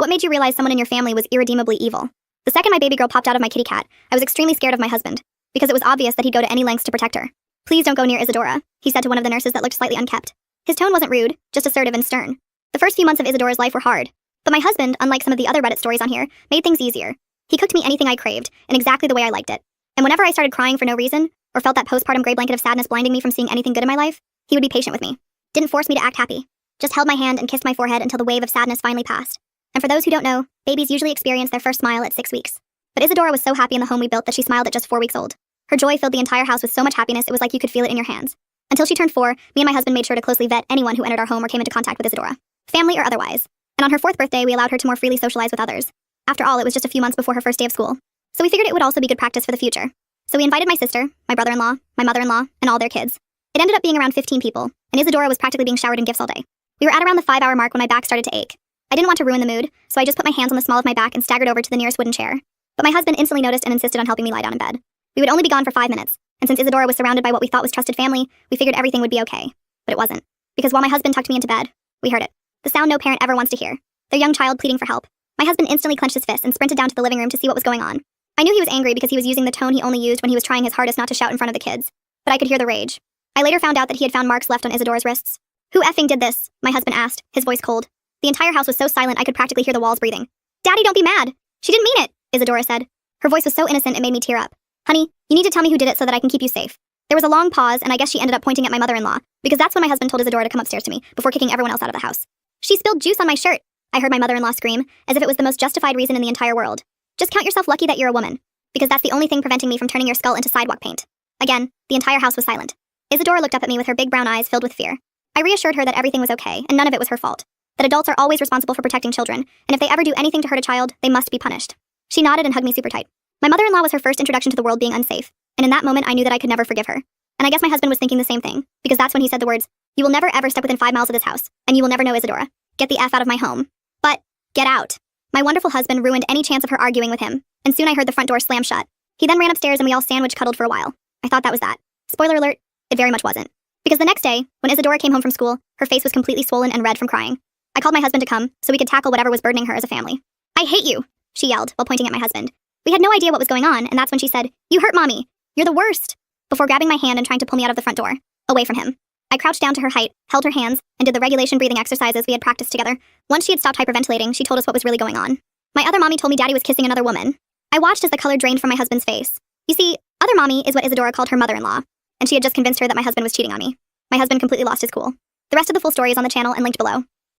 What made you realize someone in your family was irredeemably evil? The second my baby girl popped out of my kitty cat, I was extremely scared of my husband, because it was obvious that he'd go to any lengths to protect her. Please don't go near Isadora, he said to one of the nurses that looked slightly unkempt. His tone wasn't rude, just assertive and stern. The first few months of Isadora's life were hard, but my husband, unlike some of the other Reddit stories on here, made things easier. He cooked me anything I craved, in exactly the way I liked it. And whenever I started crying for no reason, or felt that postpartum gray blanket of sadness blinding me from seeing anything good in my life, he would be patient with me. Didn't force me to act happy. Just held my hand and kissed my forehead until the wave of sadness finally passed. And for those who don't know, babies usually experience their first smile at 6 weeks. But Isadora was so happy in the home we built that she smiled at just 4 weeks old. Her joy filled the entire house with so much happiness it was like you could feel it in your hands. Until she turned 4, me and my husband made sure to closely vet anyone who entered our home or came into contact with Isadora, family or otherwise. And on her 4th birthday, we allowed her to more freely socialize with others. After all, it was just a few months before her first day of school. So we figured it would also be good practice for the future. So we invited my sister, my brother-in-law, my mother-in-law, and all their kids. It ended up being around 15 people, and Isadora was practically being showered in gifts all day. We were at around the 5-hour mark when my back started to ache. I didn't want to ruin the mood, so I just put my hands on the small of my back and staggered over to the nearest wooden chair. But my husband instantly noticed and insisted on helping me lie down in bed. We would only be gone for 5 minutes, and since Isadora was surrounded by what we thought was trusted family, we figured everything would be okay. But it wasn't. Because while my husband tucked me into bed, we heard it. The sound no parent ever wants to hear. Their young child pleading for help. My husband instantly clenched his fist and sprinted down to the living room to see what was going on. I knew he was angry because he was using the tone he only used when he was trying his hardest not to shout in front of the kids. But I could hear the rage. I later found out that he had found marks left on Isadora's wrists. Who effing did this? My husband asked, his voice cold. The entire house was so silent I could practically hear the walls breathing. Daddy, don't be mad. She didn't mean it, Isadora said. Her voice was so innocent it made me tear up. Honey, you need to tell me who did it so that I can keep you safe. There was a long pause, and I guess she ended up pointing at my mother-in-law, because that's when my husband told Isadora to come upstairs to me, before kicking everyone else out of the house. She spilled juice on my shirt, I heard my mother-in-law scream, as if it was the most justified reason in the entire world. Just count yourself lucky that you're a woman, because that's the only thing preventing me from turning your skull into sidewalk paint. Again, the entire house was silent. Isadora looked up at me with her big brown eyes filled with fear. I reassured her that everything was okay, and none of it was her fault. That adults are always responsible for protecting children, and if they ever do anything to hurt a child, they must be punished. She nodded and hugged me super tight. My mother-in-law was her first introduction to the world being unsafe, and in that moment I knew that I could never forgive her. And I guess my husband was thinking the same thing, because that's when he said the words, "You will never ever step within 5 miles of this house, and you will never know Isadora. Get the F out of my home." But, get out. My wonderful husband ruined any chance of her arguing with him, and soon I heard the front door slam shut. He then ran upstairs and we all sandwich cuddled for a while. I thought that was that. Spoiler alert, it very much wasn't. Because the next day, when Isadora came home from school, her face was completely swollen and red from crying. I called my husband to come, so we could tackle whatever was burdening her as a family. "I hate you," she yelled, while pointing at my husband. We had no idea what was going on, and that's when she said, "You hurt Mommy. You're the worst," before grabbing my hand and trying to pull me out of the front door, away from him. I crouched down to her height, held her hands, and did the regulation breathing exercises we had practiced together. Once she had stopped hyperventilating, she told us what was really going on. My other mommy told me Daddy was kissing another woman. I watched as the color drained from my husband's face. You see, other mommy is what Isadora called her mother-in-law, and she had just convinced her that my husband was cheating on me. My husband completely lost his cool. The rest of the full story is on the channel and linked below.